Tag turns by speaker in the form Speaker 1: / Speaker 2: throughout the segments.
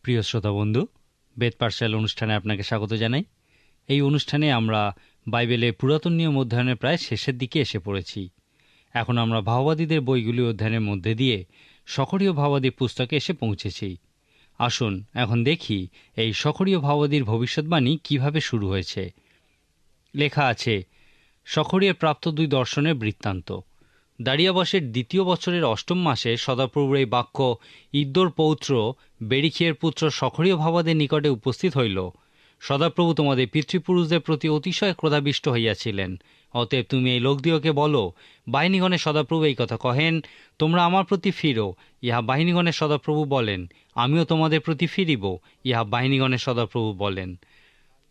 Speaker 1: প্রিয় শ্রোতা বন্ধু, বেদ পাঠশালা অনুষ্ঠানে আপনাকে স্বাগত জানাই। এই অনুষ্ঠানে আমরা বাইবেলের পুরাতন নিয়ম অধ্যয়নের প্রায় শেষের দিকে এসে পড়েছি। এখন আমরা ভাওবাদীদের বইগুলি অধ্যয়নের মধ্যে দিয়ে সখরীয় ভাওবাদী পুস্তকে এসে পৌঁছেছি। আসুন এখন দেখি এই সখরীয় ভাওবাদীর ভবিষ্যৎবাণী কিভাবে শুরু হয়েছে। লেখা আছে, সখরীয় প্রাপ্ত দুই দর্শনের বৃত্তান্ত। দারিয়াবাসের দ্বিতীয় বছরের অষ্টম মাসে সদাপ্রভুর এই বাক্য ইদ্দোর পৌত্র বেরিখিয়ের পুত্র সখরীয় ভাবাদের নিকটে উপস্থিত হইল। সদাপ্রভু তোমাদের পিতৃপুরুষদের প্রতি অতিশয় ক্রোধাবিষ্ট হইয়াছিলেন। অতএব তুমি এই লোকদিওকে বলো, বাহিনীগণের সদাপ্রভু এই কথা কহেন, তোমরা আমার প্রতি ফিরো। ইহা বাহিনীগণের সদাপ্রভু বলেন। আমিও তোমাদের প্রতি ফিরিব, ইহা বাহিনীগণের সদাপ্রভু বলেন।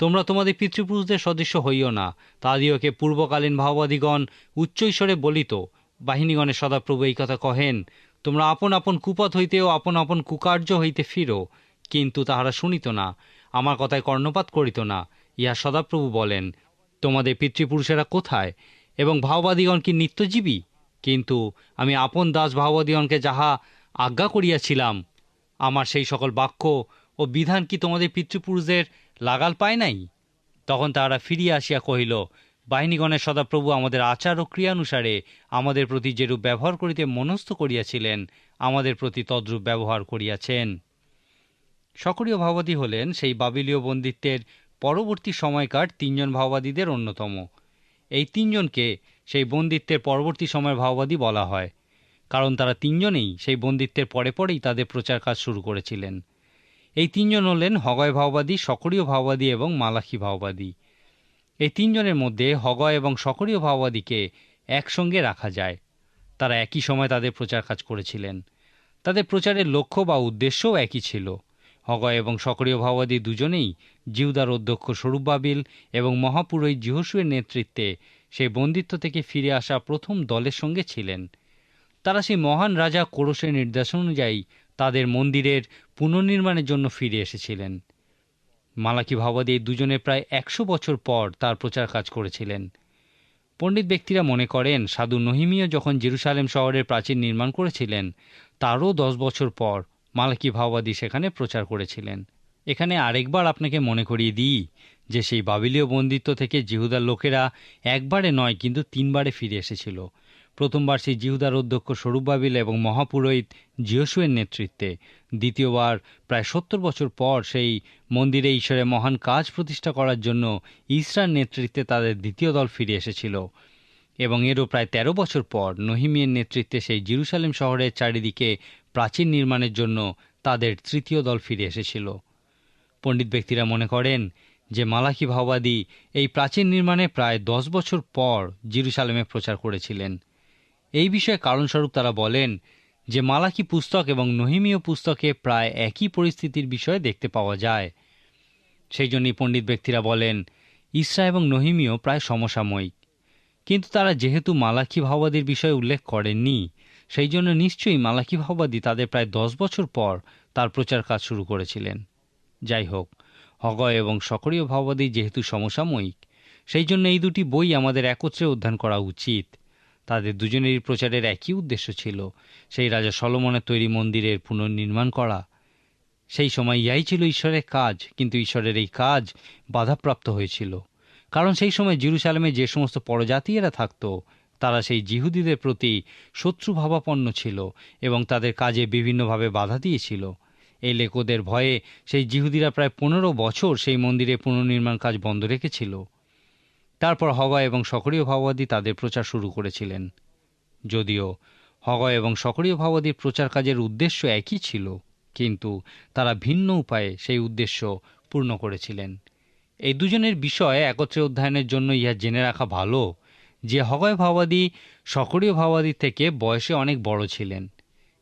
Speaker 1: তোমরা তোমাদের পিতৃপুরুষদের সদৃশ্য হইও না, তাদিওকে পূর্বকালীন ভাওবাদীগণ উচ্চৈস্বরে বলিত। বাহিনীগণের সদাপ্রভু এই কথা কহেন, তোমরা আপন আপন কুপথ হইতে ও আপন আপন কুকার্য হইতে ফিরো। কিন্তু তাহারা শুনিত না, আমার কথায় কর্ণপাত করিত না। ইহা সদাপ্রভু বলেন, তোমাদের পিতৃপুরুষেরা কোথায়, এবং ভাওবাদীগণ কি নিত্যজীবী? কিন্তু আমি আপন দাস ভাওবাদীগণকে যাহা আজ্ঞা করিয়াছিলাম, আমার সেই সকল বাক্য ও বিধান কি তোমাদের পিতৃপুরুষদের লাগাল পায় নাই? তখন তাহারা ফিরিয়া আসিয়া কহিল, বাহিনীগণের সদাপ্রভু আমাদের আচার ও ক্রিয়ানুসারে আমাদের প্রতি যেরূপ ব্যবহার করিতে মনস্থ করিয়াছিলেন, আমাদের প্রতি তদ্রূপ ব্যবহার করিয়াছেন। সক্রিয় ভাওবাদী হলেন সেই বাবিলীয় বন্দিত্বের পরবর্তী সময়কার তিনজন ভাওবাদীদের অন্যতম। এই তিনজনকে সেই বন্দিত্বের পরবর্তী সময়ের ভাওবাদী বলা হয়, কারণ তারা তিনজনেই সেই বন্দিত্বের পরে পরেই তাদের প্রচার কাজ শুরু করেছিলেন। এই তিনজন হলেন হগয় ভাওবাদী, সক্রিয় ভাওবাদী এবং মালাখী ভাওবাদী। এই তিনজনের মধ্যে হগয় এবং সক্রিয় ভাওবাদীকে একসঙ্গে রাখা যায়। তারা একই সময় তাদের প্রচার কাজ করেছিলেন। তাদের প্রচারের লক্ষ্য বা উদ্দেশ্যও একই ছিল। হগয় এবং সক্রিয় ভাওবাদী দুজনেই জিহুদার অধ্যক্ষ সরুব্বাবিল এবং মহাপুরোহিত যিহোশুয়ের নেতৃত্বে সেই বন্দিত্ব থেকে ফিরে আসা প্রথম দলের সঙ্গে ছিলেন। তারা সেই মহান রাজা কোরশের নির্দেশন অনুযায়ী তাদের মন্দিরের পুনর্নির্মাণের জন্য ফিরে এসেছিলেন। মালাকি ভাওবাদী এই দুজনে প্রায় 100 বছর পর তার প্রচার কাজ করেছিলেন। পণ্ডিত ব্যক্তিরা মনে করেন সাধু নহিমীয় যখন জেরুসালেম শহরের প্রাচীর নির্মাণ করেছিলেন, তারও 10 বছর পর মালাকি ভাওবাদী সেখানে প্রচার করেছিলেন। এখানে আরেকবার আপনাকে মনে করিয়ে দিই যে সেই বাবিলীয় বন্দিত্ব থেকে জিহুদার লোকেরা একবারে নয় কিন্তু 3বারে ফিরে এসেছিল। প্রথমবার সেই জিহুদার অধ্যক্ষ সরুব্বাবিল এবং মহাপুরোহিত যিহোশুয়ের নেতৃত্বে, দ্বিতীয়বার প্রায় 70 বছর পর সেই মন্দিরে ঈশ্বরের মহান কাজ প্রতিষ্ঠা করার জন্য ইসরার নেতৃত্বে তাদের দ্বিতীয় দল ফিরে এসেছিল, এবং এরও প্রায় 13 বছর পর নহিমিয়ের নেতৃত্বে সেই জেরুসালেম শহরের চারিদিকে প্রাচীর নির্মাণের জন্য তাদের তৃতীয় দল ফিরে এসেছিল। পণ্ডিত ব্যক্তিরা মনে করেন যে মালাকি ভাওবাদী এই প্রাচীর নির্মাণে প্রায় 10 বছর পর জেরুসালেমে প্রচার করেছিলেন। এই বিষয়ে কারণস্বরূপ তারা বলেন যে মালাকি পুস্তক এবং নহিমীয় পুস্তকে প্রায় একই পরিস্থিতির বিষয়ে দেখতে পাওয়া যায়। সেই জন্যই পণ্ডিত ব্যক্তিরা বলেন ইসরা এবং নহিমীয় প্রায় সমসাময়িক। কিন্তু তারা যেহেতু মালাকি ভাওবাদীর বিষয়ে উল্লেখ করেননি, সেই জন্য নিশ্চয়ই মালাকি ভাওবাদী তাদের প্রায় 10 বছর পর তার প্রচার কাজ শুরু করেছিলেন। যাই হোক, হগয় এবং সক্রিয় ভাওবাদী যেহেতু সমসাময়িক, সেই জন্য এই দুটি বই আমাদের একত্রে অধ্যয়ন করা উচিত। তাদের দুজনেরই প্রচারের একই উদ্দেশ্য ছিল, সেই রাজা সলোমনের তৈরি মন্দিরের পুনর্নির্মাণ করা। সেই সময় ইহাই ছিল ঈশ্বরের কাজ, কিন্তু ঈশ্বরের এই কাজ বাধাপ্রাপ্ত হয়েছিল, কারণ সেই সময় জেরুসালেমে যে সমস্ত পরজাতীয়রা থাকত, তারা সেই জিহুদীদের প্রতি শত্রুভাবাপন্ন ছিল এবং তাদের কাজে বিভিন্নভাবে বাধা দিয়েছিল। এই লেখকদের ভয়ে সেই জিহুদীরা প্রায় 15 বছর সেই মন্দিরে পুনর্নির্মাণ কাজ বন্ধ রেখেছিল। তারপর হগয় এবং সক্রিয় ভাওবাদী তাদের প্রচার শুরু করেছিলেন। যদিও হগয় এবং সক্রিয় ভাওবাদীর প্রচার কাজের উদ্দেশ্য একই ছিল, কিন্তু তারা ভিন্ন উপায়ে সেই উদ্দেশ্য পূর্ণ করেছিলেন। এই দুজনের বিষয় একত্রে অধ্যয়নের জন্য ইহা জেনে রাখা ভালো যে হগয় ভাওবাদী সক্রিয় ভাওবাদীর থেকে বয়সে অনেক বড় ছিলেন।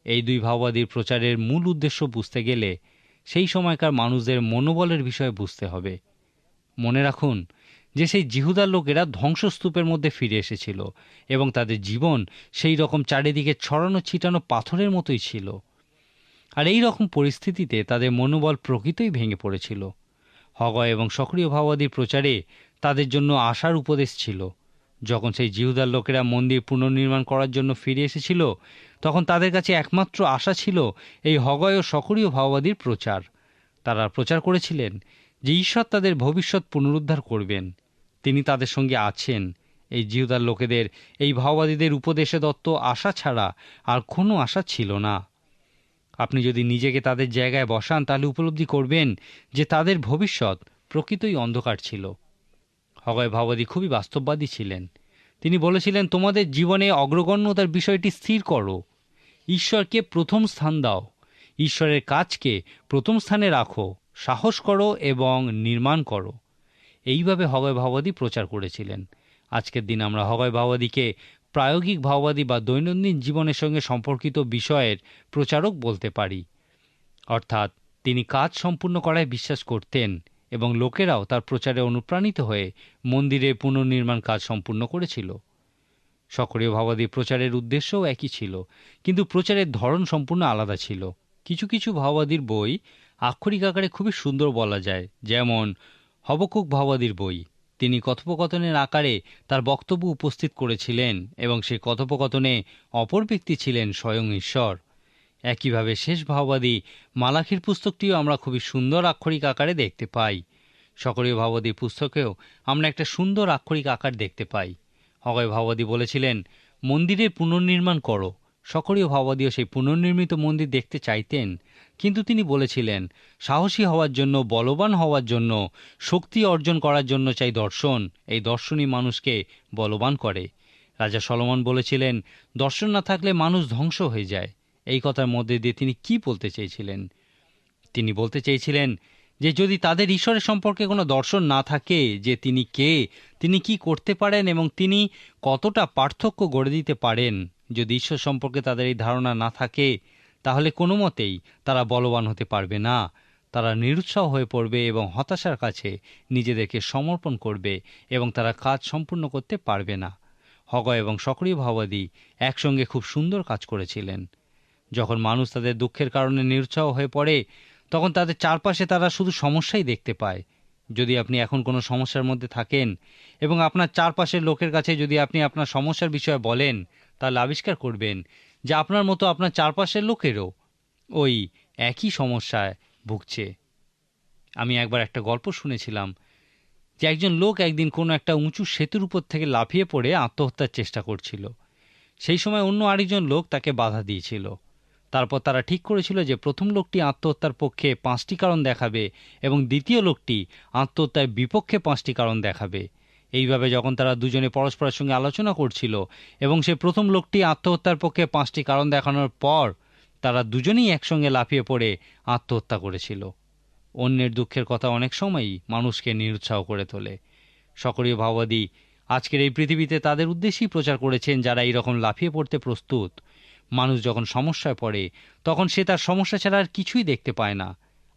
Speaker 1: এই দুই ভাওবাদীর প্রচারের মূল উদ্দেশ্য বুঝতে গেলে সেই সময়কার মানুষদের মনোবলের বিষয়ে বুঝতে হবে। মনে রাখুন যে সেই জিহুদার লোকেরা ধ্বংসস্তূপের মধ্যে ফিরে এসেছিল এবং তাদের জীবন সেই রকম চারিদিকে ছড়ানো ছিটানো পাথরের মতোই ছিল। আর এই রকম পরিস্থিতিতে তাদের মনোবল প্রকৃতই ভেঙে পড়েছিল। হগয় এবং সক্রিয় ভাওবাদীর প্রচারে তাদের জন্য আশার উপদেশ ছিল। যখন সেই জিহুদার লোকেরা মন্দির পুনর্নির্মাণ করার জন্য ফিরে এসেছিল, তখন তাদের কাছে একমাত্র আশা ছিল এই হগয় ও সক্রিয় ভাওবাদীর প্রচার। তারা প্রচার করেছিলেন যে ঈশ্বর তাদের ভবিষ্যৎ পুনরুদ্ধার করবেন, তিনি তাদের সঙ্গে আছেন। এই জিহুদার লোকেদের, এই ভাওবাদীদের উপদেশে দত্ত আশা ছাড়া আর কোনো আশা ছিল না। আপনি যদি নিজেকে তাদের জায়গায় বসান তাহলে উপলব্ধি করবেন যে তাদের ভবিষ্যৎ প্রকৃতই অন্ধকার ছিল। হগয় ভাওবাদী খুবই বাস্তববাদী ছিলেন। তিনি বলেছিলেন, তোমাদের জীবনে অগ্রগণ্যতার বিষয়টি স্থির করো, ঈশ্বরকে প্রথম স্থান দাও, ঈশ্বরের কাজকে প্রথম স্থানে রাখো, সাহস করো এবং নির্মাণ করো। এইভাবে হগয় ভাওবাদী প্রচার করেছিলেন। আজকের দিন আমরা হগয় ভাওবাদীকে প্রায়োগিক ভাওবাদী বা দৈনন্দিন জীবনের সঙ্গে সম্পর্কিত বিষয়ের প্রচারক বলতে পারি। অর্থাৎ তিনি কাজ সম্পূর্ণ করায় বিশ্বাস করতেন এবং লোকেরাও তার প্রচারে অনুপ্রাণিত হয়ে মন্দিরে পুনর্নির্মাণ কাজ সম্পূর্ণ করেছিল। সক্রিয় ভাওবাদী প্রচারের উদ্দেশ্যও একই ছিল, কিন্তু প্রচারের ধরন সম্পূর্ণ আলাদা ছিল। কিছু কিছু ভাওবাদীর বই আক্ষরিক আকারে খুবই সুন্দর বলা যায়, যেমন হবকুক ভাওবাদীর বই। তিনি কথোপকথনের আকারে তার বক্তব্য উপস্থিত করেছিলেন এবং সেই কথোপকথনে অপর ব্যক্তি ছিলেন স্বয়ং ঈশ্বর। একইভাবে শেষ ভাওবাদী মালাখির পুস্তকটিও আমরা খুবই সুন্দর আক্ষরিক আকারে দেখতে পাই। সক্রিয় ভাওবাদী পুস্তকেও আমরা একটা সুন্দর আক্ষরিক আকার দেখতে পাই। হগয় ভাওবাদী বলেছিলেন, মন্দিরের পুনর্নির্মাণ করো। সক্রিয় ভাওবাদীও সেই পুনর্নির্মিত মন্দির দেখতে চাইতেন, কিন্তু তিনি বলেছিলেন, সাহসী হওয়ার জন্য, বলবান হওয়ার জন্য, শক্তি অর্জন করার জন্য চাই দর্শন। এই দর্শনই মানুষকে বলবান করে। রাজা সলোমন বলেছিলেন, দর্শন না থাকলে মানুষ ধ্বংস হয়ে যায়। এই কথার মধ্যে দিয়ে তিনি কি বলতে চেয়েছিলেন? তিনি বলতে চেয়েছিলেন যে যদি তাদের ঈশ্বরের সম্পর্কে কোনো দর্শন না থাকে, যে তিনি কে, তিনি কি করতে পারেন এবং তিনি কতটা পার্থক্য গড়ে দিতে পারেন, যদি ঈশ্বর সম্পর্কে তাদের এই ধারণা না থাকে, তাহলে কোনো মতেই তারা বলবান হতে পারবে না। তারা নিরুৎসাহ হয়ে পড়বে এবং হতাশার কাছে নিজেদেরকে সমর্পণ করবে এবং তারা কাজ সম্পূর্ণ করতে পারবে না। হগয় এবং সক্রিয় ভাওবাদী একসঙ্গে খুব সুন্দর কাজ করেছিলেন। যখন মানুষ তাদের দুঃখের কারণে নিরুৎসাহ হয়ে পড়ে, তখন তাদের চারপাশে তারা শুধু সমস্যাই দেখতে পায়। যদি আপনি এখন কোনো সমস্যার মধ্যে থাকেন এবং আপনার চারপাশের লোকের কাছে যদি আপনি আপনার সমস্যার বিষয়ে বলেন, তাহলে আবিষ্কার করবেন যে আপনার মতো আপনার চারপাশের লোকেরও ওই একই সমস্যায় ভুগছে। আমি একবার একটা গল্প শুনেছিলাম যে একজন লোক একদিন কোনো একটা উঁচু সেতুর উপর থেকে লাফিয়ে পড়ে আত্মহত্যার চেষ্টা করছিল। সেই সময় অন্য আরেকজন লোক তাকে বাধা দিয়েছিল। তারপর তারা ঠিক করেছিল যে প্রথম লোকটি আত্মহত্যার পক্ষে 5টি কারণ দেখাবে এবং দ্বিতীয় লোকটি আত্মহত্যার বিপক্ষে 5টি কারণ দেখাবে। এইভাবে যখন তারা দুজনে পরস্পরের সঙ্গে আলোচনা করছিল এবং সে প্রথম লোকটি আত্মহত্যার পক্ষে 5টি কারণ দেখানোর পর তারা দুজনেই একসঙ্গে লাফিয়ে পড়ে আত্মহত্যা করেছিল। অন্যের দুঃখের কথা অনেক সময়ই মানুষকে নিরুৎসাহ করে তোলে। সক্রিয় ভাওবাদী আজকের এই পৃথিবীতে তাদের উদ্দেশ্যেই প্রচার করেছেন যারা এইরকম লাফিয়ে পড়তে প্রস্তুত। মানুষ যখন সমস্যায় পড়ে তখন সে তার সমস্যা ছাড়া আর কিছুই দেখতে পায় না,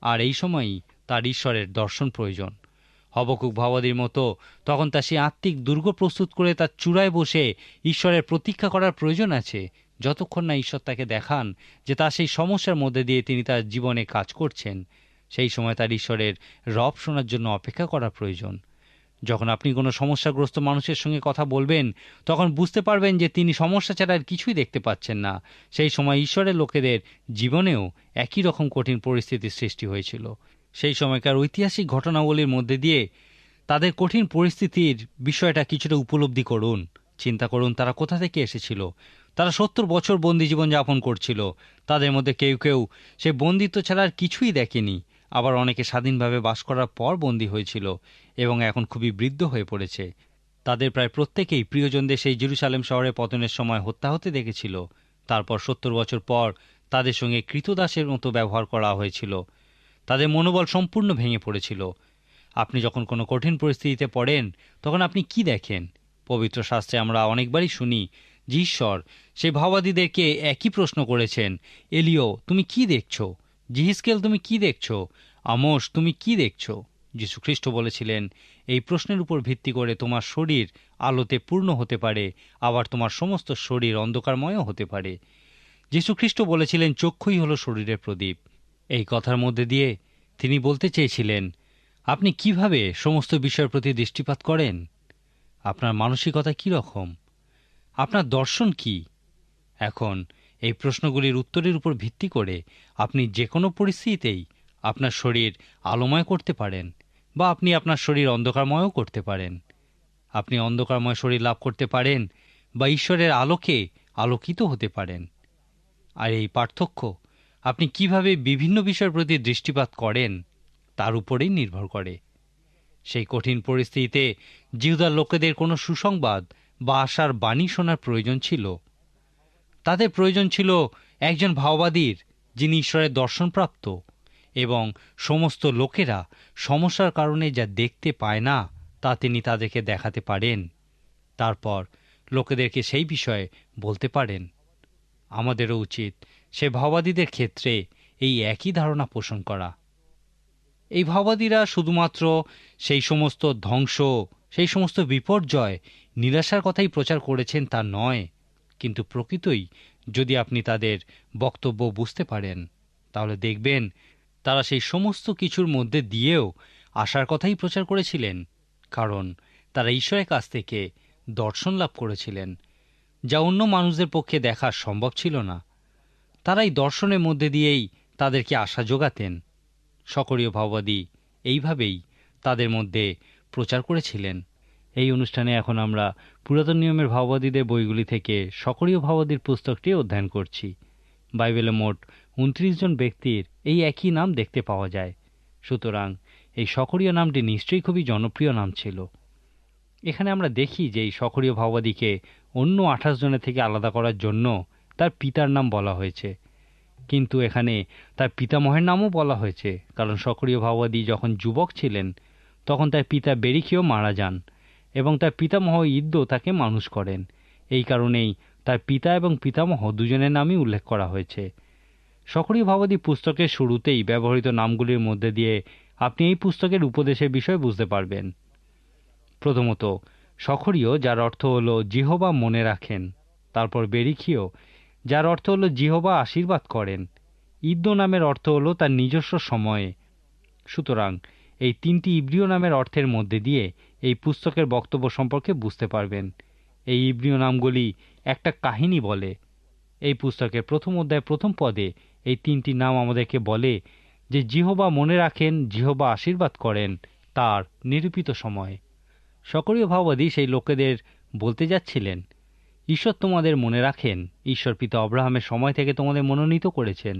Speaker 1: আর এই সময়ই তার ঈশ্বরের দর্শন প্রয়োজন। হবকুক ভাওবাদীর মতো তখন তার সেই আত্মিক দুর্গ প্রস্তুত করে তার চূড়ায় বসে ঈশ্বরের প্রতীক্ষা করার প্রয়োজন আছে, যতক্ষণ না ঈশ্বর তাকে দেখান যে তার সেই সমস্যার মধ্যে দিয়ে তিনি তার জীবনে কাজ করছেন। সেই সময় তার ঈশ্বরের রব শোনার জন্য অপেক্ষা করা প্রয়োজন। যখন আপনি কোনো সমস্যাগ্রস্ত মানুষের সঙ্গে কথা বলবেন, তখন বুঝতে পারবেন যে তিনি সমস্যা ছাড়া আর কিছুই দেখতে পাচ্ছেন না। সেই সময় ঈশ্বরের লোকেদের জীবনেও একই রকম কঠিন পরিস্থিতির সৃষ্টি হয়েছিল। সেই সময়কার ঐতিহাসিক ঘটনাবলীর মধ্যে দিয়ে তাদের কঠিন পরিস্থিতির বিষয়টা কিছুটা উপলব্ধি করুন। চিন্তা করুন তারা কোথা থেকে এসেছিল। তারা 70 বছর বন্দি জীবন যাপন করছিল। তাদের মধ্যে কেউ কেউ সে বন্দিত্ব ছাড়া আর কিছুই দেখেনি। আবার অনেকে স্বাধীনভাবে বাস করার পর বন্দী হয়েছিল এবং এখন খুবই বৃদ্ধ হয়ে পড়েছে। তাদের প্রায় প্রত্যেকেই প্রিয়জনদের সেই জেরুজালেম শহরে পতনের সময় হত্যা হতে দেখেছিল। তারপর 70 বছর পর তাদের সঙ্গে কৃতদাসের মতো ব্যবহার করা হয়েছিল। তাদের মনোবল সম্পূর্ণ ভেঙে পড়েছিল। আপনি যখন কোনো কঠিন পরিস্থিতিতে পড়েন, তখন আপনি কি দেখেন? পবিত্র শাস্ত্রে আমরা অনেকবারই শুনি যে ঈশ্বর সেই ভাওবাদীদেরকে একই প্রশ্ন করেছেন, এলিও তুমি কি দেখছো? জিহিজকেল তুমি কি দেখছো? আমোস তুমি কি দেখছো? যীশু খ্রিস্ট বলেছিলেন, এই প্রশ্নের উপর ভিত্তি করে তোমার শরীর আলোতে পূর্ণ হতে পারে, আবার তোমার সমস্ত শরীর অন্ধকারময়ও হতে পারে। যীশু খ্রিস্ট বলেছিলেন, চক্ষুই হলো শরীরের প্রদীপ। এই কথার মধ্যে দিয়ে তিনি বলতে চেয়েছিলেন, আপনি কিভাবে সমস্ত বিষয়ের প্রতি দৃষ্টিপাত করেন? আপনার মানসিকতা কি রকম? আপনার দর্শন কি? এখন এই প্রশ্নগুলির উত্তরের উপর ভিত্তি করে আপনি যে কোনো পরিস্থিতিতেই আপনার শরীর আলোময় করতে পারেন, বা আপনি আপনার শরীর অন্ধকারময়ও করতে পারেন। আপনি অন্ধকারময় শরীর লাভ করতে পারেন, বা ঈশ্বরের আলোকে আলোকিত হতে পারেন। আর এই পার্থক্য আপনি কিভাবে বিভিন্ন বিষয়ের প্রতি দৃষ্টিপাত করেন তার উপরেই নির্ভর করে। সেই কঠিন পরিস্থিতিতে জিহুদার লোকেদের কোনো সুসংবাদ বা আশার বাণী শোনার প্রয়োজন ছিল। তাদের প্রয়োজন ছিল একজন ভাওবাদীর, যিনি ঈশ্বরের দর্শনপ্রাপ্ত এবং সমস্ত লোকেরা সমস্যার কারণে যা দেখতে পায় না তা তিনি তাদেরকে দেখাতে পারেন। তারপর লোকেদেরকে সেই বিষয়ে বলতে পারেন। আমাদেরও উচিত সে ভাওবাদীদের ক্ষেত্রে এই একই ধারণা পোষণ করা। এই ভাওবাদীরা শুধুমাত্র সেই সমস্ত ধ্বংস, সেই সমস্ত বিপর্যয়, নিরাশার কথাই প্রচার করেছেন তা নয়, কিন্তু প্রকৃতই যদি আপনি তাদের বক্তব্য বুঝতে পারেন তাহলে দেখবেন তারা সেই সমস্ত কিছুর মধ্যে দিয়েও আশার কথাই প্রচার করেছিলেন, কারণ তারা ঈশ্বরের কাছ থেকে দর্শন লাভ করেছিলেন, যা অন্য মানুষদের পক্ষে দেখা সম্ভব ছিল না। তারা এই দর্শনের মধ্যে দিয়েই তাদেরকে আশা যোগাতেন। সকরীয় ভাওবাদী এইভাবেই তাদের মধ্যে প্রচার করেছিলেন। এই অনুষ্ঠানে এখন আমরা পুরাতন নিয়মের ভাওবাদীদের বইগুলি থেকে সকরীয় ভাওবাদীর পুস্তকটি অধ্যয়ন করছি। বাইবেলে মোট 29 জন ব্যক্তির এই একই নাম দেখতে পাওয়া যায়। সুতরাং এই সকরীয় নামটি নিশ্চয়ই খুবই জনপ্রিয় নাম ছিল। এখানে আমরা দেখি যে এই সকরীয় ভাওবাদীকে অন্য 28 জনের থেকে আলাদা করার জন্য তার পিতার নাম বলা হয়েছে, কিন্তু এখানে তার পিতামহের নামও বলা হয়েছে, কারণ সকরীয় ভাওবাদী যখন যুবক ছিলেন তখন তার পিতা বেরিখিও মারা যান এবং তার পিতামহ ইদ্দো তাকে মানুষ করেন। এই কারণেই তার পিতা এবং পিতামহ দুজনের নামই উল্লেখ করা হয়েছে। সকরীয় ভাওবাদী পুস্তকের শুরুতেই ব্যবহৃত নামগুলির মধ্যে দিয়ে আপনি এই পুস্তকের উপদেশের বিষয় বুঝতে পারবেন। প্রথমত সকরীয়, যার অর্থ হল জিহোবা মনে রাখেন। তারপর বেরিখিও, যার অর্থ হল জিহোবা আশীর্বাদ করেন। ইদ্দো নামের অর্থ হল তার নিজস্ব সময়ে। সুতরাং এই তিনটি ইব্রিয় নামের অর্থের মধ্যে দিয়ে এই পুস্তকের বক্তব্য সম্পর্কে বুঝতে পারবেন। এই ইব্রিয় নামগুলি একটা কাহিনী বলে। এই পুস্তকের প্রথম অধ্যায় প্রথম পদে এই তিনটি নাম আমাদেরকে বলে যে জিহোবা মনে রাখেন, জিহোবা আশীর্বাদ করেন তার নিরূপিত সময়ে। সকরীয় ভাওবাদী সেই লোকেদের বলতে যাচ্ছিলেন, ঈশ্বর তোমাদের মনে রাখেন। ঈশ্বর পিতা অব্রাহামের সময় থেকে তোমাদের মনোনীত করেছেন।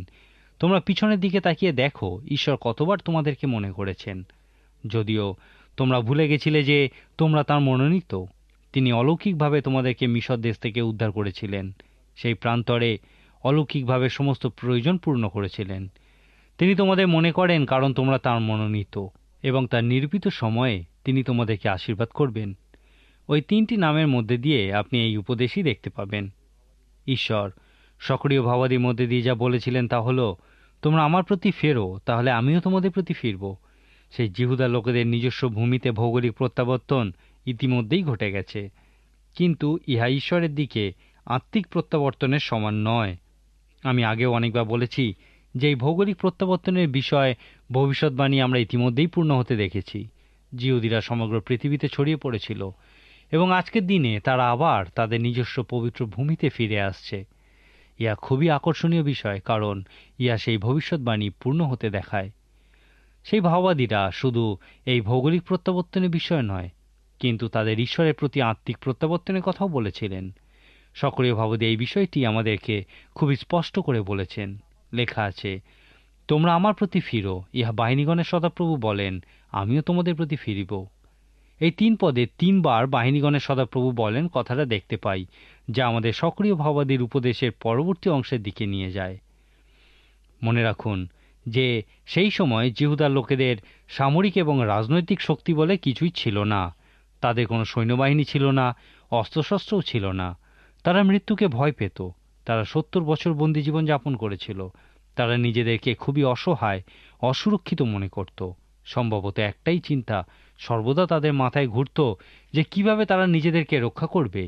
Speaker 1: তোমরা পিছনের দিকে তাকিয়ে দেখো ঈশ্বর কতবার তোমাদেরকে মনে করেছেন। যদিও তোমরা ভুলে গেছিলে যে তোমরা তাঁর মনোনীত। তিনি অলৌকিকভাবে তোমাদেরকে মিশর দেশ থেকে উদ্ধার করেছিলেন। সেই প্রান্তরে অলৌকিকভাবে সমস্ত প্রয়োজন পূর্ণ করেছিলেন। তিনি তোমাদের মনে করেন কারণ তোমরা তাঁর মনোনীত, এবং তার নিরূপিত সময়ে তিনি তোমাদেরকে আশীর্বাদ করবেন। ওই তিনটি নামের মধ্যে দিয়ে আপনি এই উপদেশই দেখতে পাবেন। ঈশ্বর সকরীয় ভাওবাদীর মধ্যে দিয়ে যা বলেছিলেন তা হলো, তোমরা আমার প্রতি ফেরো, তাহলে আমিও তোমাদের প্রতি ফিরব। সেই জিহুদা লোকেদের নিজস্ব ভূমিতে ভৌগোলিক প্রত্যাবর্তন ইতিমধ্যেই ঘটে গেছে, কিন্তু ইহা ঈশ্বরের দিকে আত্মিক প্রত্যাবর্তনের সমান নয়। আমি আগেও অনেকবার বলেছি যে এই ভৌগোলিক প্রত্যাবর্তনের বিষয় ভবিষ্যৎবাণী আমরা ইতিমধ্যেই পূর্ণ হতে দেখেছি। জিহুদিরা সমগ্র পৃথিবীতে ছড়িয়ে পড়েছিল এবং আজকের দিনে তারা আবার তাদের নিজস্ব পবিত্র ভূমিতে ফিরে আসছে। ইহা খুবই আকর্ষণীয় বিষয়, কারণ ইহা সেই ভবিষ্যৎবাণী পূর্ণ হতে দেখায়। সেই ভাওবাদীরা শুধু এই ভৌগোলিক প্রত্যাবর্তনের বিষয় নয়, কিন্তু তাদের ঈশ্বরের প্রতি আত্মিক প্রত্যাবর্তনের কথাও বলেছিলেন। সকরীয় ভাওবাদী এই বিষয়টি আমাদেরকে খুব স্পষ্ট করে বলেছেন। লেখা আছে, তোমরা আমার প্রতি ফিরো। ইহা বাহিনীগণের সদাপ্রভু বলেন, আমিও তোমাদের প্রতি ফিরিব। এই 3 পদে 3 বার বাহিনীগণের সদাপ্রভু বলেন কথাটা দেখতে পাই, যা আমাদের সকরীয় ভাওবাদীর উপদেশের পরবর্তী অংশের দিকে নিয়ে যায়। মনে রাখুন যে সেই সময় জিহুদার লোকেদের সামরিক এবং রাজনৈতিক শক্তি বলে কিছুই ছিল না। তাদের কোনো সৈন্যবাহিনী ছিল না, অস্ত্রশস্ত্রও ছিল না। তারা মৃত্যুকে ভয় পেত। তারা 70 বছর বন্দি জীবন যাপন করেছিল। তারা নিজেদেরকে খুবই অসহায়, অসুরক্ষিত মনে করত। সম্ভবত একটাই চিন্তা সর্বদা তাদের মাথায় ঘুরত যে কিভাবে তারা নিজেদেরকে রক্ষা করবে।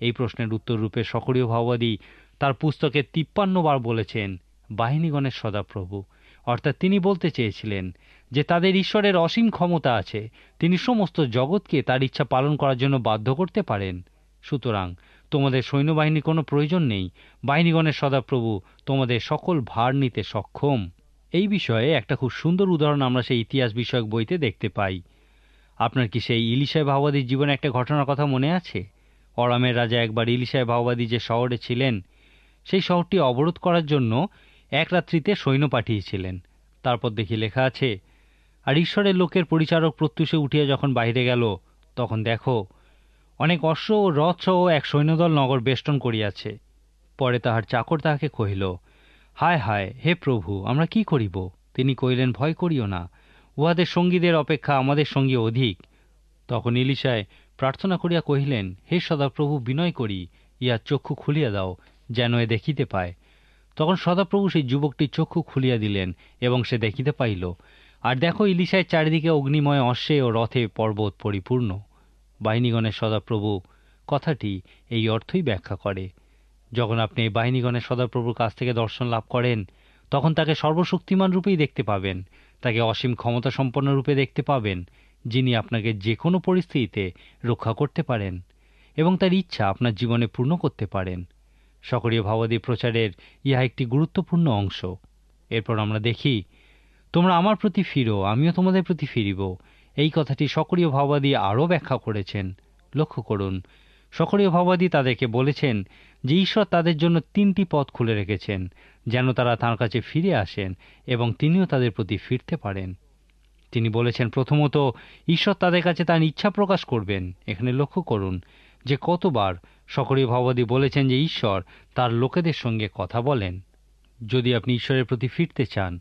Speaker 1: এই প্রশ্নের উত্তর রূপে সকরীয় ভাওবাদী তার পুস্তকে 53 বার বলেছেন বাহিনীগণের সদাপ্রভু। অর্থাৎ তিনি বলতে চেয়েছিলেন যে তাদের ঈশ্বরের অসীম ক্ষমতা আছে। তিনি সমস্ত জগৎকে তার ইচ্ছা পালন করার জন্য বাধ্য করতে পারেন। সুতরাং তোমাদের সৈন্যবাহিনীর কোনো প্রয়োজন নেই। বাহিনীগণের সদাপ্রভু তোমাদের সকল ভার নিতে সক্ষম। এই বিষয়ে একটা খুব সুন্দর উদাহরণ আমরা সেই ইতিহাস বিষয়ক বইতে দেখতে পাই। আপনার কি সেই ইলিশায় ভাওবাদীর জীবনে একটা ঘটনার কথা মনে আছে? অরামের রাজা একবার ইলিশায় ভাওবাদী যে শহরে ছিলেন, সেই শহরটি অবরোধ করার জন্য এক রাত্রিতে সৈন্য পাঠিয়েছিলেন। তারপর দেখি লেখা আছে, আর ঈশ্বরের লোকের পরিচারক প্রত্যুষে উঠিয়া যখন বাইরে গেল, তখন দেখো অনেক অশ্ব ও রথ সহ এক সৈন্যদল নগর বেষ্টন করিয়াছে। পরে তাহার চাকর তাহাকে কহিল, হায় হায়, হে প্রভু, আমরা কি করিব? তিনি কহিলেন, ভয় করিও না, উহাদের সঙ্গীদের অপেক্ষা আমাদের সঙ্গী অধিক। তখন ইলিশায় প্রার্থনা করিয়া কহিলেন, হে সদাপ্রভু, বিনয় করি ইহার চক্ষু খুলিয়া দাও, যেন এ দেখিতে পায়। তখন সদাপ্রভু সেই যুবকটির চক্ষু খুলিয়া দিলেন, এবং সে দেখিতে পাইল। আর দেখো, ইলিশায় চারিদিকে অগ্নিময় অশ্বে ও রথে পর্বত পরিপূর্ণ। বাহিনীগণের সদাপ্রভু কথাটি এই অর্থই ব্যাখ্যা করে। যখন আপনি এই বাহিনীগণের সদাপ্রভুর কাছ থেকে দর্শন লাভ করেন, তখন তাকে সর্বশক্তিমান রূপেই দেখতে পাবেন, তাকে অসীম ক্ষমতা সম্পন্ন রূপে দেখতে পাবেন, যিনি আপনাকে যে কোনো পরিস্থিতিতে রক্ষা করতে পারেন এবং তার ইচ্ছা আপনার জীবনে পূর্ণ করতে পারেন। সকরীয় ভাবাদী প্রচারের ইহা একটি গুরুত্বপূর্ণ অংশ। এরপর আমরা দেখি, তোমরা আমার প্রতি ফিরো, আমিও তোমাদের প্রতি ফিরিব। এই কথাটি সকরীয় ভাবাদী আরও ব্যাখ্যা করেছেন। লক্ষ্য করুন, সকরীয় ভাবাদী তাদেরকে বলেছেন যে ঈশ্বর তাদের জন্য 3টি পথ খুলে রেখেছেন, যেন তারা তাঁর কাছে ফিরে আসেন এবং তিনিও তাদের প্রতি ফিরতে পারেন। তিনি বলেছেন, প্রথমত, ঈশ্বর তাদের কাছে তাঁর ইচ্ছা প্রকাশ করবেন। এখানে লক্ষ্য করুন যে কতবার সকরীয় ভাবাদী বলেছেন যে ঈশ্বর তার লোকেদের সঙ্গে কথা বলেন। যদি আপনি ঈশ্বরের প্রতি ফিরতে চান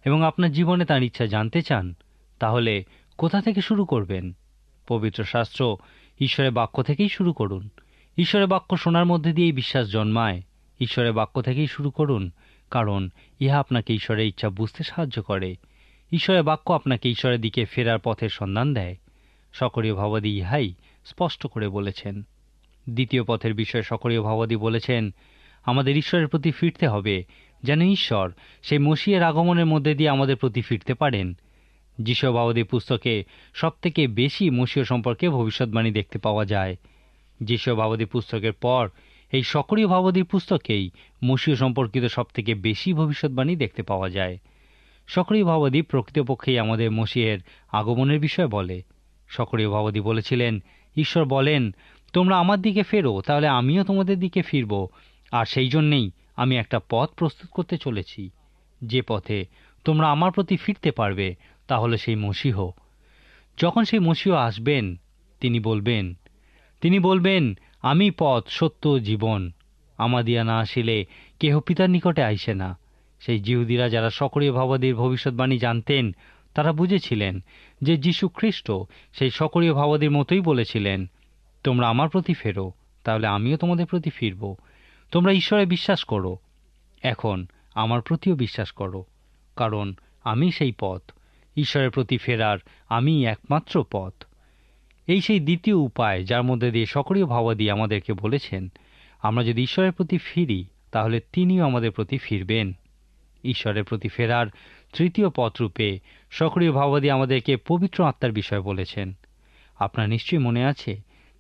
Speaker 1: এবং আপনার জীবনে তাঁর ইচ্ছা জানতে চান, তাহলে কোথা থেকে শুরু করবেন? পবিত্র শাস্ত্র, ঈশ্বরের বাক্য থেকেই শুরু করুন। ঈশ্বরের বাক্য শোনার মধ্যে দিয়েই বিশ্বাস জন্মায়। ঈশ্বরের বাক্য থেকেই শুরু করুন, কারণ ইহা আপনাকে ঈশ্বরের ইচ্ছা বুঝতে সাহায্য করে। ঈশ্বরের বাক্য আপনাকে ঈশ্বরের দিকে ফেরার পথের সন্ধান দেয়। সকরীয় ভাবাদী ইহাই স্পষ্ট করে বলেছেন। দ্বিতীয় পথের বিষয়ে সকরীয় ভাবাদী বলেছেন, আমাদের ঈশ্বরের প্রতি ফিরতে হবে, যেন ঈশ্বর সেই মসিহের আগমনের মধ্যে দিয়ে আমাদের প্রতি ফিরতে পারেন। যিশু ভাবাদী পুস্তকে সবথেকে বেশি মসিহ সম্পর্কে ভবিষ্যৎবাণী দেখতে পাওয়া যায়। যিশু ভাবাদী পুস্তকের পর এই সকরীয় ভাবাদীর পুস্তকেই মসিহ সম্পর্কিত সবথেকে বেশি ভবিষ্যৎবাণী দেখতে পাওয়া যায়। সকরীয় ভাবাদী প্রকৃতপক্ষেই আমাদের মসিহের আগমনের বিষয়ে বলে। সকরীয় ভাবাদী বলেছিলেন, ঈশ্বর বলেন, তোমরা আমার দিকে ফেরো, তাহলে আমিও তোমাদের দিকে ফিরব। আর সেই জন্যেই আমি একটা পথ প্রস্তুত করতে চলেছি, যে পথে তোমরা আমার প্রতি ফিরতে পারবে, তাহলে সেই মসিহ। যখন সেই মসিহ আসবেন, তিনি বলবেন, আমি পথ, সত্য, জীবন। আমাদিয়া না আসিলে কেহ পিতার নিকটে আইসে না। সেই জিহুদীরা যারা সকরীয় ভাবাদীর ভবিষ্যৎবাণী জানতেন, তারা বুঝেছিলেন যে যীশু খ্রিস্ট সেই সকরীয় ভাবাদীর মতোই বলেছিলেন, তোমরা আমার প্রতি ফেরো, তাহলে আমিও তোমাদের প্রতি ফিরব। তোমরা ঈশ্বরে বিশ্বাস করো, এখন আমার প্রতিও বিশ্বাস করো, কারণ আমি সেই পথ। ঈশ্বরের প্রতি ফেরার আমি একমাত্র পথ। এই সেই দ্বিতীয় উপায়, যার মধ্যে দিয়ে সকরীয় ভাবাদী আমাদেরকে বলেছেন, আমরা যদি ঈশ্বরের প্রতি ফিরি, তাহলে তিনিও আমাদের প্রতি ফিরবেন। ঈশ্বরের প্রতি ফেরার তৃতীয় পথরূপে সকরীয় ভাবাদী আমাদেরকে পবিত্র আত্মার বিষয় বলেছেন। আপনার নিশ্চয়ই মনে আছে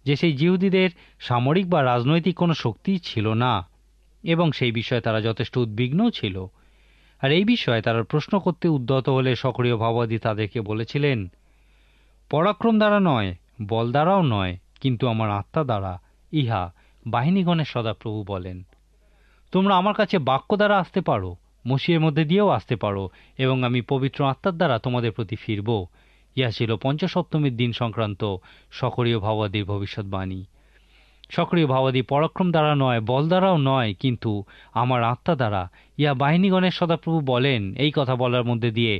Speaker 1: যে সেই জিহুদীদের সামরিক বা রাজনৈতিক কোনো শক্তি ছিল না, এবং সেই বিষয়ে তারা যথেষ্ট উদ্বিগ্নও ছিল। আর এই বিষয়ে তারা প্রশ্ন করতে উদ্যত হলে সকরীয় ভাবাদী তাদেরকে বলেছিলেন, পরাক্রম দ্বারা নয়, বল দ্বারাও নয়, কিন্তু আমার আত্মা দ্বারা, ইহা বাহিনীগণের সদাপ্রভু বলেন। তোমরা আমার কাছে বাক্য দ্বারা আসতে পারো, মসিহের মধ্যে দিয়েও আসতে পারো, এবং আমি পবিত্র আত্মার দ্বারা তোমাদের প্রতি ফিরব। ইহা ছিল পঞ্চসপ্তমীর দিন সংক্রান্ত সকরীয় ভাবাদীর ভবিষ্যৎবাণী। সকরীয় ভাবাদী পরাক্রম দ্বারা নয়, বল দ্বারাও নয়, কিন্তু আমার আত্মা দ্বারা, ইহা বাহিনীগণের সদাপ্রভু বলেন। এই কথা বলার মধ্যে দিয়ে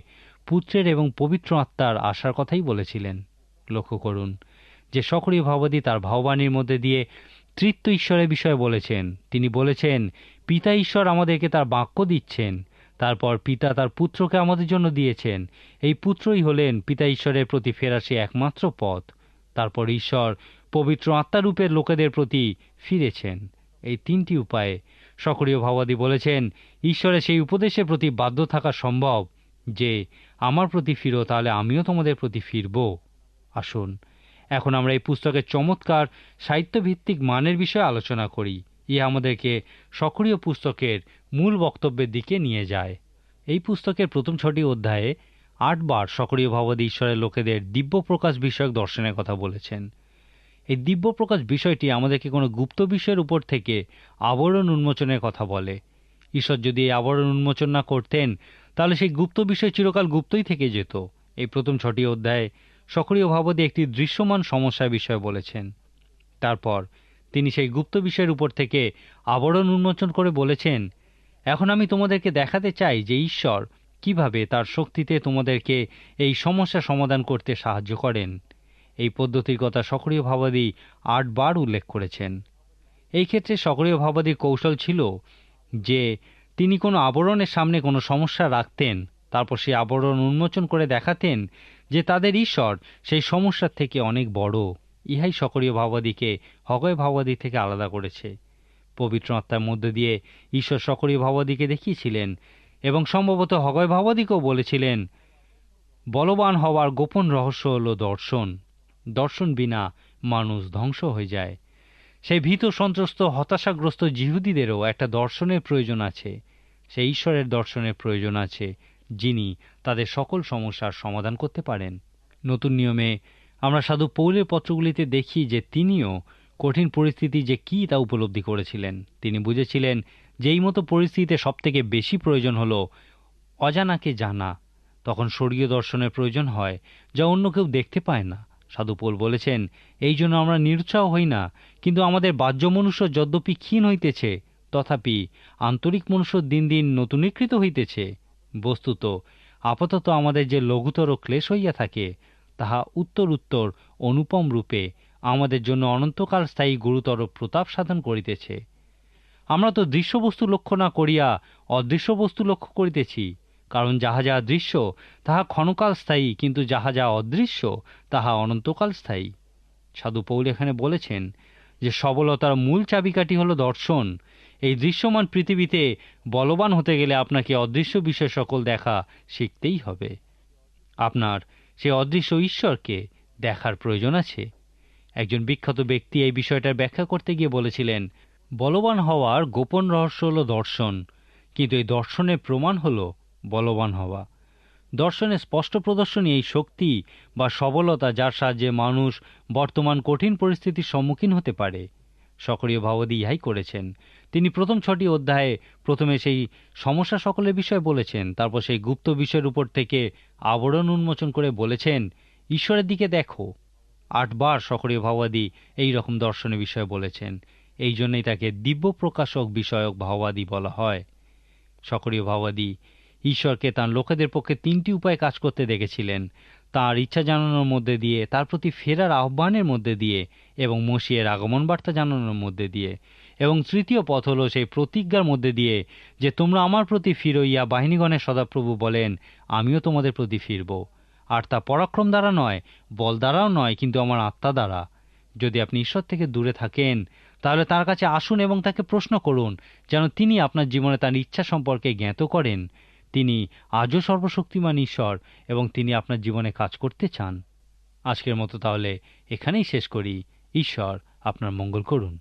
Speaker 1: পুত্রের এবং পবিত্র আত্মার আসার কথাই বলেছিলেন। লক্ষ্য করুন যে সকরীয় ভাবাদী তার ভাববাণীর মধ্যে দিয়ে তৃত্ব ঈশ্বরের বিষয়ে বলেছেন। তিনি বলেছেন, পিতা ঈশ্বর আমাদেরকে তার বাক্য দিচ্ছেন, তারপর পিতা তার পুত্রকে আমাদের জন্য দিয়েছেন। এই পুত্রই হলেন পিতা ঈশ্বরের প্রতি ফেরার সে একমাত্র পথ। তারপর ঈশ্বর পবিত্র আত্মারূপের লোকেদের প্রতি ফিরেছেন। এই 3টি উপায়ে সকরীয় ভাবাদী বলেছেন, ঈশ্বরের সেই উপদেশের প্রতি বাধ্য থাকা সম্ভব যে আমার প্রতি ফিরো, তাহলে আমিও তোমাদের প্রতি ফিরব। আসুন এখন আমরা এই পুস্তকের চমৎকার সাহিত্যভিত্তিক মানের বিষয়ে আলোচনা করি। ইহা আমাদেরকে সকরীয় পুস্তকের মূল বক্তব্যের দিকে নিয়ে যায়। এই পুস্তকের প্রথম 6টি অধ্যায়ে 8 বার সক্রিয় ভাববাদী ঈশ্বরের লোকেদের দিব্য প্রকাশ বিষয়ক দর্শনের কথা বলেছেন। এই দিব্য প্রকাশ বিষয়টি আমাদেরকে কোনো গুপ্ত বিষয়ের উপর থেকে আবরণ উন্মোচনের কথা বলে। ঈশ্বর যদি এই আবরণ উন্মোচন না করতেন তাহলে সেই গুপ্ত বিষয় চিরকাল গুপ্তই থেকে যেত। এই প্রথম 6টি অধ্যায়ে সক্রিয় ভাববাদী একটি দৃশ্যমান সমস্যার বিষয় বলেছেন। তারপর তিনি সেই গুপ্ত বিষয়ের উপর থেকে আবরণ উন্মোচন করে বলেছেন, এখন আমি তোমাদেরকে দেখাতে চাই যে ঈশ্বর কিভাবে তার শক্তিতে তোমাদেরকে এই সমস্যা সমাধান করতে সাহায্য করেন। এই পদ্ধতির কথা সক্রিয় ভাববাদী 8 বার উল্লেখ করেছেন। এই ক্ষেত্রে সক্রিয় ভাববাদীর কৌশল ছিল যে তিনি কোনো আবরণের সামনে কোনো সমস্যা রাখতেন, তারপর সেই আবরণ উন্মোচন করে দেখাতেন যে তাদের ঈশ্বর সেই সমস্যার থেকে অনেক বড়। ইহাই সক্রিয় ভাববাদীকে হগয় ভাববাদী থেকে আলাদা করেছে। পবিত্র আত্মার মধ্যে দিয়ে ঈশ্বর সক্রিয় ভাববাদীকে দেখিয়েছিলেন এবং সম্ভবত হগয় ভাববাদীকেও বলেছিলেন, বলবান হওয়ার গোপন রহস্য হল দর্শন। দর্শন বিনা মানুষ ধ্বংস হয়ে যায়। সেই ভীত সন্ত্রস্ত হতাশাগ্রস্ত জিহুদীদেরও একটা দর্শনের প্রয়োজন আছে। সেই ঈশ্বরের দর্শনের প্রয়োজন আছে যিনি তাদের সকল সমস্যার সমাধান করতে পারেন। নতুন নিয়মে আমরা সাধু পৌলের পত্রগুলিতে দেখি যে তিনিও কঠিন পরিস্থিতি যে কী তা উপলব্ধি করেছিলেন। তিনি বুঝেছিলেন যে এই মতো পরিস্থিতিতে সবথেকে বেশি প্রয়োজন হল অজানাকে জানা। তখন স্বর্গীয় দর্শনের প্রয়োজন হয় যা অন্য কেউ দেখতে পায় না। সাধু পৌল বলেছেন, এই জন্য আমরা নিরুৎসাহ হই না, কিন্তু আমাদের বাহ্য মনুষ্য যদ্যপি ক্ষীণ হইতেছে, তথাপি আন্তরিক মনুষ্য দিন দিন নূতনীকৃত হইতেছে। বস্তুত আপাতত আমাদের যে লঘুতর ক্লেশ হইয়া থাকে, তাহা উত্তর উত্তর অনুপম রূপে আমাদের জন্য অনন্তকাল স্থায়ী গুরুতর প্রতাপ সাধন করিতেছে। আমরা তো দৃশ্যবস্তু লক্ষ্য না করিয়া অদৃশ্য বস্তু লক্ষ্য করিতেছি, কারণ যাহা যাহা দৃশ্য তাহা ক্ষণকাল স্থায়ী, কিন্তু যাহা যাহা অদৃশ্য তাহা অনন্তকাল স্থায়ী। সাধু পৌল এখানে বলেছেন যে সবলতার মূল চাবিকাঠি হল দর্শন। এই দৃশ্যমান পৃথিবীতে বলবান হতে গেলে আপনাকে অদৃশ্য বিষয় সকল দেখা শিখতেই হবে। আপনার সে অদৃশ্য ঈশ্বরকে দেখার প্রয়োজন আছে। একজন বিখ্যাত ব্যক্তি এই বিষয়টার ব্যাখ্যা করতে গিয়ে বলেছিলেন, বলবান হওয়ার গোপন রহস্য হল দর্শন, কিন্তু এই দর্শনের প্রমাণ হল বলবান হওয়া। দর্শনের স্পষ্ট প্রদর্শনী এই শক্তি বা সবলতা যার সাহায্যে মানুষ বর্তমান কঠিন পরিস্থিতির সম্মুখীন হতে পারে। সক্রিয় ভাববাদী ইহাই করেছেন। তিনি প্রথম 6টি অধ্যায়ে প্রথমে সেই সমস্যা সকলের বিষয়ে বলেছেন, তারপর সেই গুপ্ত বিষয়ের উপর থেকে আবরণ উন্মোচন করে বলেছেন, ঈশ্বরের দিকে দেখো। 8 বার সক্রিয় ভাববাদী এই রকম দর্শনের বিষয়ে বলেছেন। এই জন্যই তাকে দিব্য প্রকাশক বিষয়ক ভাববাদী বলা হয়। সক্রিয় ভাববাদী ঈশ্বরকে তাঁর লোকেদের পক্ষে 3টি উপায়ে কাজ করতে দেখেছিলেন: তাঁর ইচ্ছা জানানোর মধ্যে দিয়ে, তার প্রতি ফেরার আহ্বানের মধ্যে দিয়ে এবং মসিহের আগমন বার্তা জানানোর মধ্যে দিয়ে। এবং তৃতীয় পথ হল সেই প্রতিজ্ঞার মধ্যে দিয়ে যে তোমরা আমার প্রতি ফিরো, ইয়া বাহিনীগণের সদাপ্রভু বলেন, আমিও তোমাদের প্রতি ফিরব। আর তা পরাক্রম দ্বারা নয়, বল দ্বারাও নয়, কিন্তু আমার আত্মা দ্বারা। যদি আপনি ঈশ্বর থেকে দূরে থাকেন তাহলে তার কাছে আসুন এবং তাকে প্রশ্ন করুন যেন তিনি আপনার জীবনে তার ইচ্ছা সম্পর্কে জ্ঞাত করেন। তিনি আজও সর্বশক্তিমান ঈশ্বর এবং তিনি আপনার জীবনে কাজ করতে চান। আজকের মতো তাহলে এখানেই শেষ করি। ঈশ্বর আপনার মঙ্গল করুন।